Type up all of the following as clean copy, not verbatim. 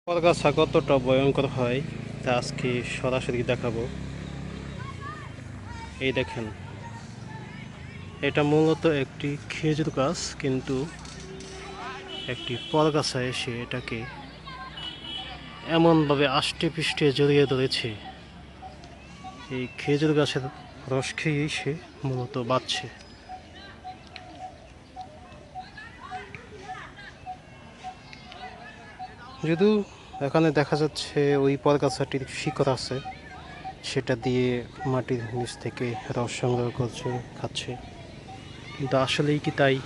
পরগাছা কতটা ভয়ঙ্কর হয় তা আজকে সরাসরি দেখাবো। এই দেখেন, এটা মূলত একটি খেজুর গাছ, কিন্তু একটি পরগাছা এসে এটাকে এমনভাবে আষ্টে পৃষ্ঠে জড়িয়ে ধরেছে। এই খেজুর গাছের রস খেয়েই সে মূলত বাঁচছে। যদিও এখানে দেখা যাচ্ছে ওই পরগাছাটির শিকড় আছে, সেটা দিয়ে মাটির নিচ থেকে রস সংগ্রহ করছে, খাচ্ছে। কিন্তু আসলেই কি তাই?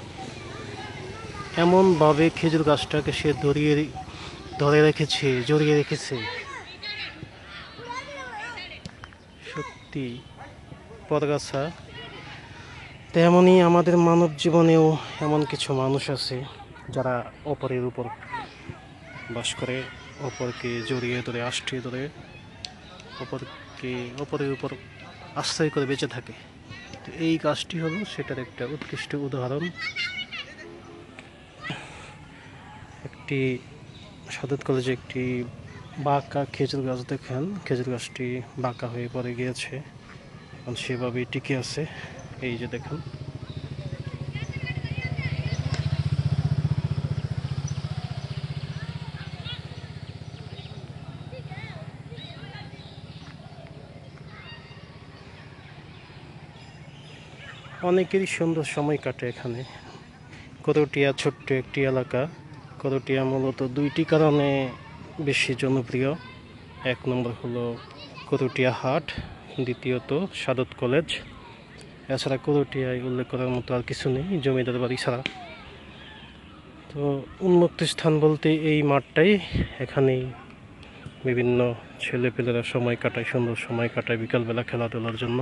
এমনভাবে খেজুর গাছটাকে সে ধরে রেখেছে, জড়িয়ে রেখেছে। সত্যি পরগাছা। তেমনই আমাদের মানব জীবনেও এমন কিছু মানুষ আছে যারা অপরের উপর বাস করে, অপরকে জড়িয়ে ধরে, আষ্টে ধরে অপরের উপর আশ্রয় করে বেঁচে থাকে। তো এই গাছটি হলো সেটার একটা উৎকৃষ্ট উদাহরণ। একটি সাদত কলেজে একটি বাঁকা খেজুর গাছ দেখেন, খেজুর গাছটি বাঁকা হয়ে পড়ে গিয়েছে, এখন সেভাবেই টিকে আছে। এই যে দেখেন, অনেকেরই সুন্দর সময় কাটে এখানে। করটিয়া ছোট্ট একটি এলাকা। করটিয়া মূলত দুইটি কারণে বেশি জনপ্রিয়। এক নম্বর হলো করটিয়া হাট, দ্বিতীয়ত সাদত কলেজ। এছাড়া করটিয়ায় উল্লেখ করার মতো আর কিছু নেই, জমিদার বাড়ি ছাড়া। তো উন্মুক্ত স্থান বলতে এই মাঠটাই। এখানেই বিভিন্ন ছেলেপেলেরা সময় কাটায়, সুন্দর সময় কাটায় বিকালবেলা খেলাধুলার জন্য।